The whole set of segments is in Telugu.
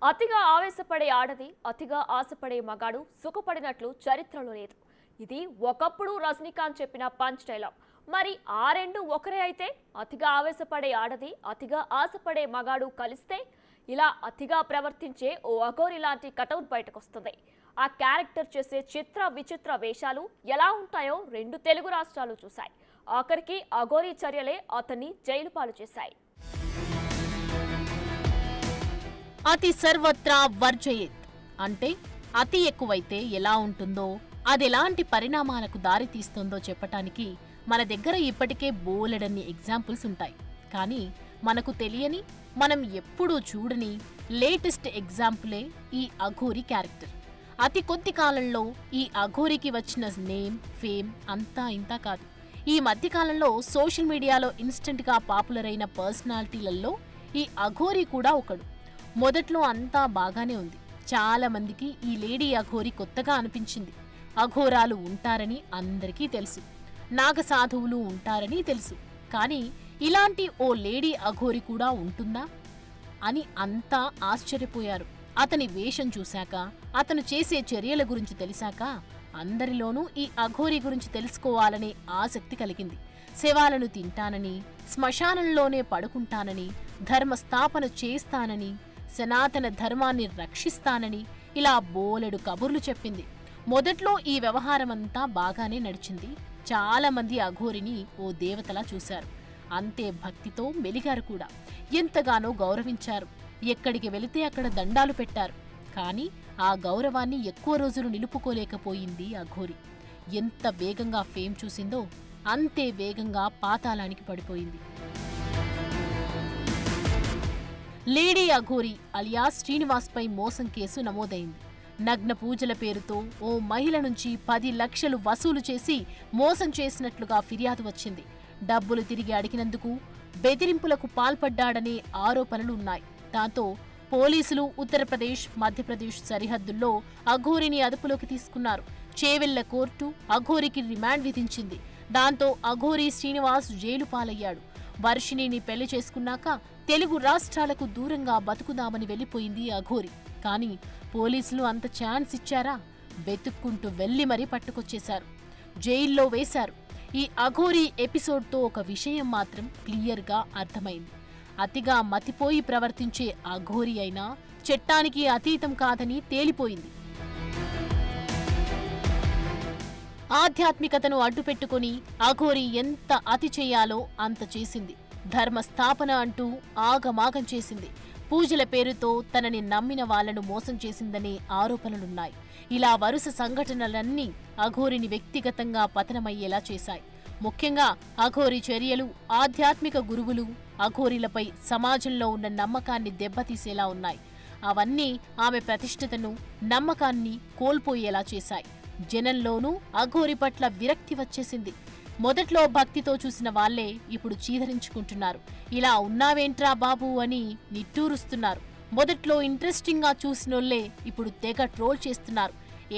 అతిగా ఆవేశపడే ఆడది, అతిగా ఆశపడే మగాడు సుఖపడినట్లు చరిత్రలో లేదు. ఇది ఒకప్పుడు రజనీకాంత్ చెప్పిన పంచ్ డైలాగ్. మరి ఆ రెండు ఒకరే అయితే అతిగా ఆవేశపడే ఆడది, అతిగా ఆశపడే మగాడు కలిస్తే ఇలా అతిగా ప్రవర్తించే ఓ అఘోరి లాంటి కటౌట్ బయటకొస్తుంది. ఆ క్యారెక్టర్ చేసే చిత్ర విచిత్ర వేషాలు ఎలా ఉంటాయో రెండు తెలుగు రాష్ట్రాలు చూశాయి. ఆఖరికి అఘోరి చర్యలే అతన్ని జైలు పాలు చేశాయి. అతి సర్వత్రా వర్జయేత్ అంటే అతి ఎక్కువైతే ఎలా ఉంటుందో, అదెలాంటి పరిణామాలకు దారితీస్తుందో చెప్పటానికి మన దగ్గర ఇప్పటికే బోలెడన్ని ఎగ్జాంపుల్స్ ఉంటాయి. కానీ మనకు తెలియని, మనం ఎప్పుడూ చూడని లేటెస్ట్ ఎగ్జాంపులే ఈ అఘోరి క్యారెక్టర్. అతి కొద్ది కాలంలో ఈ అఘోరికి వచ్చిన నేమ్, ఫేమ్ అంతా ఇంతా కాదు. ఈ మధ్యకాలంలో సోషల్ మీడియాలో ఇన్స్టెంట్గా పాపులర్ అయిన పర్సనాలిటీలలో ఈ అఘోరి కూడా ఒకడు. మొదట్లో అంతా బాగానే ఉంది. చాలా మందికి ఈ లేడీ అఘోరి కొత్తగా అనిపించింది. అఘోరాలు ఉంటారని అందరికీ తెలుసు, నాగసాధువులు ఉంటారని తెలుసు. కానీ ఇలాంటి ఓ లేడీ అఘోరి కూడా ఉంటుందా అని అంతా ఆశ్చర్యపోయారు. అతని వేషం చూశాక, అతను చేసే చర్యల గురించి తెలిసాక అందరిలోనూ ఈ అఘోరి గురించి తెలుసుకోవాలనే ఆసక్తి కలిగింది. శవాలను తింటానని, శ్మశానంలోనే పడుకుంటానని, ధర్మస్థాపన చేస్తానని, సనాతన ధర్మాన్ని రక్షిస్తానని ఇలా బోలెడు కబుర్లు చెప్పింది. మొదట్లో ఈ వ్యవహారమంతా బాగానే నడిచింది. చాలా మంది అఘోరిని ఓ దేవతలా చూశారు. అంతే భక్తితో మెలిగారు కూడా. ఎంతగానో గౌరవించారు. ఎక్కడికి వెళితే అక్కడ దండాలు పెట్టారు. కానీ ఆ గౌరవాన్ని ఎక్కువ రోజులు నిలుపుకోలేకపోయింది అఘోరి. ఎంత వేగంగా ఫేమ్ చూసిందో అంతే వేగంగా పాతాళానికి పడిపోయింది. లేడీ అఘోరి అలియాస్ శ్రీనివాస్పై మోసం కేసు నమోదైంది. నగ్న పూజల పేరుతో ఓ మహిళ నుంచి 10 లక్షలు వసూలు చేసి మోసం చేసినట్లుగా ఫిర్యాదు వచ్చింది. డబ్బులు తిరిగి అడిగినందుకు బెదిరింపులకు పాల్పడ్డాడనే ఆరోపణలు ఉన్నాయి. దాంతో పోలీసులు ఉత్తరప్రదేశ్, మధ్యప్రదేశ్ సరిహద్దుల్లో అఘోరిని అదుపులోకి తీసుకున్నారు. చేవెళ్ల కోర్టు అఘోరికి రిమాండ్ విధించింది. దాంతో అఘోరి శ్రీనివాస్ జైలు పాలయ్యాడు. వర్షిణిని పెళ్లి చేసుకున్నాక తెలుగు రాష్ట్రాలకు దూరంగా బతుకుదామని వెళ్లిపోయింది అఘోరి. కానీ పోలీసులు అంత ఛాన్స్ ఇచ్చారా? వెతుక్కుంటూ వెళ్లి మరీ పట్టుకొచ్చేశారు, జైల్లో వేశారు. ఈ అఘోరి ఎపిసోడ్తో ఒక విషయం మాత్రం క్లియర్గా అర్థమైంది. అతిగా మతిపోయి ప్రవర్తించే అఘోరి అయినా చట్టానికి అతీతం కాదని తేలిపోయింది. ఆధ్యాత్మికతను అడ్డుపెట్టుకుని అఘోరి ఎంత అతి చేయాలో అంత చేసింది. ధర్మస్థాపన అంటూ ఆగమాగం చేసింది. పూజల పేరుతో తనని నమ్మిన వాళ్లను మోసం చేసిందనే ఆరోపణలున్నాయి. ఇలా వరుస సంఘటనలన్నీ అఘోరిని వ్యక్తిగతంగా పతనమయ్యేలా చేశాయి. ముఖ్యంగా అఘోరి చర్యలు ఆధ్యాత్మిక గురువులు అఘోరిలపై సమాజంలో ఉన్న నమ్మకాన్ని దెబ్బతీసేలా ఉన్నాయి. అవన్నీ ఆమె ప్రతిష్ఠతను, నమ్మకాన్ని కోల్పోయేలా చేశాయి. జనంలోనూ అఘోరి పట్ల విరక్తి వచ్చేసింది. మొదట్లో భక్తితో చూసిన వాళ్లే ఇప్పుడు చీదరించుకుంటున్నారు. ఇలా ఉన్నావేంట్రా బాబు అని నిట్టూరుస్తున్నారు. మొదట్లో ఇంట్రెస్టింగ్గా చూసినోళ్లే ఇప్పుడు తెగ ట్రోల్ చేస్తున్నారు.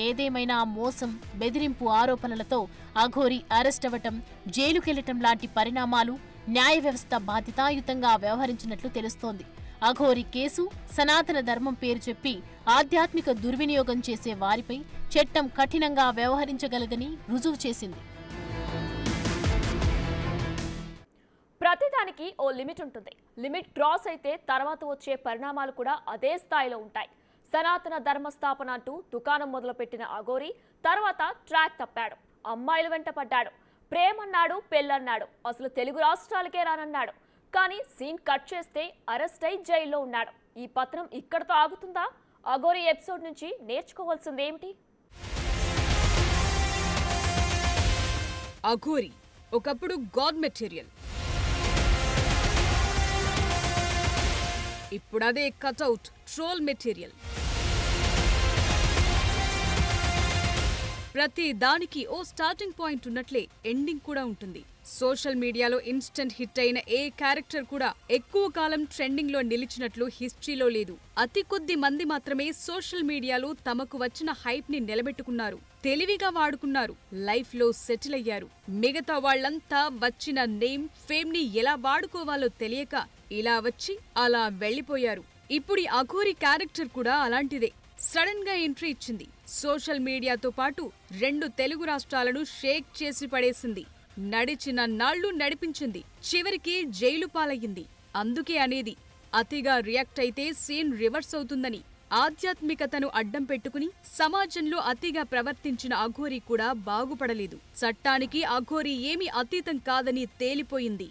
ఏదేమైనా మోసం, బెదిరింపు ఆరోపణలతో అఘోరి అరెస్ట్ అవ్వటం, జైలుకెళ్లటం లాంటి పరిణామాలు న్యాయ వ్యవస్థ బాధ్యతాయుతంగా వ్యవహరించినట్లు తెలుస్తోంది. అఘోరి కేసు సనాతన ధర్మం పేరు చెప్పి ఆధ్యాత్మిక దుర్వినియోగం చేసే వారిపై చట్టం కఠినంగా వ్యవహరించగలదని రుజువు చేసింది. ప్రతిదానికి ఓ లిమిట్ ఉంటుంది. లిమిట్ క్రాస్ అయితే తర్వాత వచ్చే పరిణామాలు కూడా అదే స్థాయిలో ఉంటాయి. సనాతన ధర్మస్థాపన అంటూ దుకాణం మొదలుపెట్టిన అఘోరి తర్వాత ట్రాక్ తప్పాడు. అమ్మాయిల వెంట పడ్డాడు. ప్రేమన్నాడు, పెళ్ళన్నాడు, అసలు తెలుగు రాష్ట్రాలకే రానన్నాడు. కానీ సీన్ కట్ చేస్తే అరెస్ట్ అయి జైల్లో ఉన్నాడు. ఈ పత్రం ఇక్కడతో ఆగుతుందా? అఘోరి ఎపిసోడ్ నుంచి నేర్చుకోవాల్సింది ఏమిటి? అఘోరి ఒకప్పుడు గాడ్ మెటీరియల్, ఇప్పుడు అదే కటౌట్ ట్రోల్ మెటీరియల్. ప్రతి దానికి ఓ స్టార్టింగ్ పాయింట్ ఉన్నట్లే ఎండింగ్ కూడా ఉంటుంది. సోషల్ మీడియాలో ఇన్స్టెంట్ హిట్ అయిన ఏ క్యారెక్టర్ కూడా ఎక్కువ కాలం ట్రెండింగ్ లో నిలిచినట్లు హిస్టరీలో లేదు. అతి కొద్ది మంది మాత్రమే సోషల్ మీడియాలో తమకు వచ్చిన హైప్ ని నిలబెట్టుకున్నారు, తెలివిగా వాడుకున్నారు, లైఫ్ లో సెటిల్ అయ్యారు. మిగతా వాళ్లంతా వచ్చిన నేమ్, ఫేమ్ ని ఎలా వాడుకోవాలో తెలియక ఇలా వచ్చి అలా వెళ్లిపోయారు. ఇప్పుడు అఘోరి క్యారెక్టర్ కూడా అలాంటిదే. సడన్ గా ఎంట్రీ ఇచ్చింది. సోషల్ మీడియాతో పాటు 2 తెలుగు రాష్ట్రాలను షేక్ చేసి పడేసింది. నడిచిన నాళ్లు నడిపించింది. చివరికి జైలు పాలయ్యింది. అందుకే అనేది అతిగా రియాక్ట్ అయితే సీన్ రివర్స్ అవుతుందని. ఆధ్యాత్మికతను అడ్డం పెట్టుకుని సమాజంలో అతిగా ప్రవర్తించిన అఘోరి కూడా బాగుపడలేదు. చట్టానికి అఘోరి ఏమీ అతీతం కాదని తేలిపోయింది.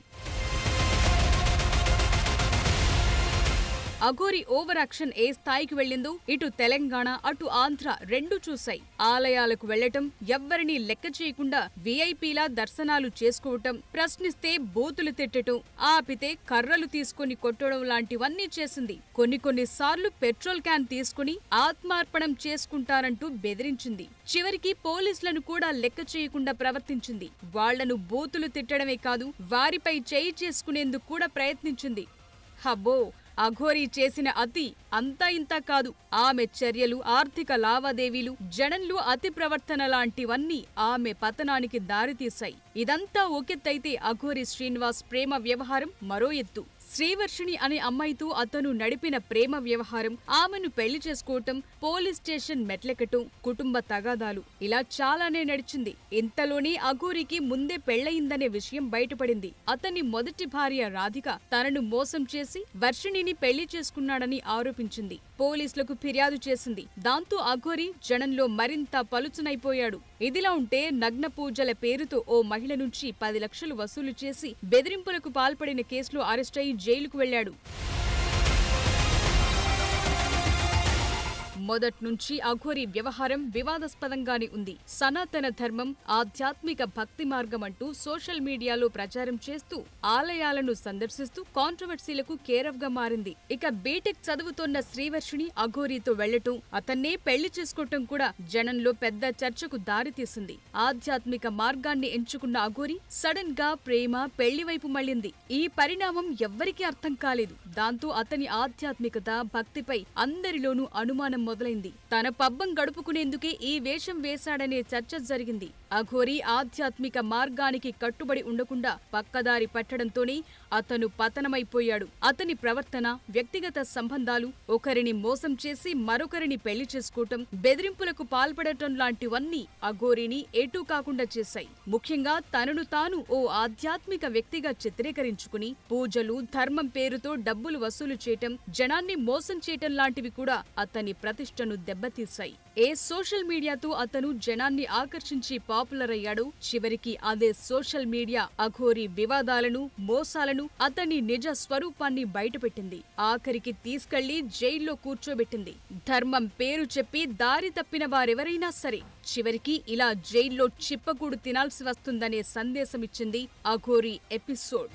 అఘోరి ఓవర్ యాక్షన్ ఏ స్థాయికి వెళ్లిందో ఇటు తెలంగాణ అటు ఆంధ్ర రెండూ చూశాయి. ఆలయాలకు వెళ్లటం, ఎవ్వరినీ లెక్క చేయకుండా వీఐపీలా దర్శనాలు చేసుకోవటం, ప్రశ్నిస్తే బూతులు తిట్టటం, ఆపితే కర్రలు తీసుకుని కొట్టడం లాంటివన్నీ చేసింది. కొన్ని సార్లు పెట్రోల్ క్యాన్ తీసుకుని ఆత్మార్పణం చేసుకుంటారంటూ బెదిరించింది. చివరికి పోలీసులను కూడా లెక్క చేయకుండా ప్రవర్తించింది. వాళ్లను బూతులు తిట్టడమే కాదు, వారిపై చేయి చేసుకునేందుకు కూడా ప్రయత్నించింది. హబ్బో, అఘోరి చేసిన అతి అంతా ఇంతా కాదు. ఆమె చర్యలు, ఆర్థిక లావాదేవీలు, జనంలో అతి ప్రవర్తన లాంటివన్నీ ఆమె పతనానికి దారితీశాయి. ఇదంతా ఒకెత్తైతే అఘోరి శ్రీనివాస్ ప్రేమ వ్యవహారం మరో ఎత్తు. శ్రీవర్షిణి అనే అమ్మాయితో అతను నడిపిన ప్రేమ వ్యవహారం, ఆమెను పెళ్లి చేసుకోవటం, పోలీస్ స్టేషన్ మెట్లెక్కటం, కుటుంబ తగాదాలు, ఇలా చాలానే నడిచింది. ఇంతలోనే అఘోరికి ముందే పెళ్లయిందనే విషయం బయటపడింది. అతని మొదటి భార్య రాధిక తనను మోసం చేసి వర్షిణిని పెళ్లి చేసుకున్నాడని ఆరోపించింది. పోలీసులకు ఫిర్యాదు చేసింది. దాంతో అఘోరి జనంలో మరింత పలుచనైపోయాడు. ఇదిలా ఉంటే నగ్న పూజల పేరుతో ఓ మహిళ నుంచి 10 లక్షలు వసూలు చేసి బెదిరింపులకు పాల్పడిన కేసులో అరెస్టై జైలుకు వెళ్లాడు. మొదట్నుంచి అఘోరి వ్యవహారం వివాదాస్పదంగానే ఉంది. సనాతన ధర్మం, ఆధ్యాత్మిక భక్తి మార్గం అంటూ సోషల్ మీడియాలో ప్రచారం చేస్తూ ఆలయాలను సందర్శిస్తూ కాంట్రవర్సీలకు కేరఫ్ గా మారింది. ఇక బీటెక్ చదువుతోన్న శ్రీవర్షిణి అఘోరితో వెళ్లటం, అతన్నే పెళ్లి చేసుకోవటం కూడా జనంలో పెద్ద చర్చకు దారితీసింది. ఆధ్యాత్మిక మార్గాన్ని ఎంచుకున్న అఘోరి సడన్ గా ప్రేమ, పెళ్లి వైపు మళ్లింది. ఈ పరిణామం ఎవ్వరికీ అర్థం కాలేదు. దాంతో అతని ఆధ్యాత్మికత, భక్తిపై అందరిలోనూ అనుమానం మొదలైంది. తన పబ్బం గడుపుకునేందుకే ఈ వేషం వేశాడనే చర్చ జరిగింది. అఘోరి ఆధ్యాత్మిక మార్గానికి కట్టుబడి ఉండకుండా పక్కదారి పట్టడంతోనే అతను పతనమైపోయాడు. అతని ప్రవర్తన, వ్యక్తిగత సంబంధాలు, ఒకరిని మోసం చేసి మరొకరిని పెళ్లి చేసుకోవటం, బెదిరింపులకు పాల్పడటం లాంటివన్నీ అఘోరిని ఎటూ కాకుండా చేశాయి. ముఖ్యంగా తనను తాను ఓ ఆధ్యాత్మిక వ్యక్తిగా చిత్రీకరించుకుని పూజలు, ధర్మం పేరుతో డబ్బులు వసూలు చేయటం, జనాన్ని మోసం చేయటం లాంటివి కూడా అతని ప్రతిష్టను దెబ్బతీశాయి. ఏ సోషల్ మీడియాతో అతను జనాన్ని ఆకర్షించి పాపులర్ అయ్యాడు, చివరికి అదే సోషల్ మీడియా అఘోరి వివాదాలను, మోసాలను, అతని నిజ స్వరూపాన్ని బయటపెట్టింది. ఆఖరికి తీసుకెళ్లి జైల్లో కూర్చోబెట్టింది. ధర్మం పేరు చెప్పి దారి తప్పిన వారెవరైనా సరే చివరికి ఇలా జైల్లో చిప్పకూడు తినాల్సి వస్తుందనే సందేశమిచ్చింది అఘోరి ఎపిసోడ్.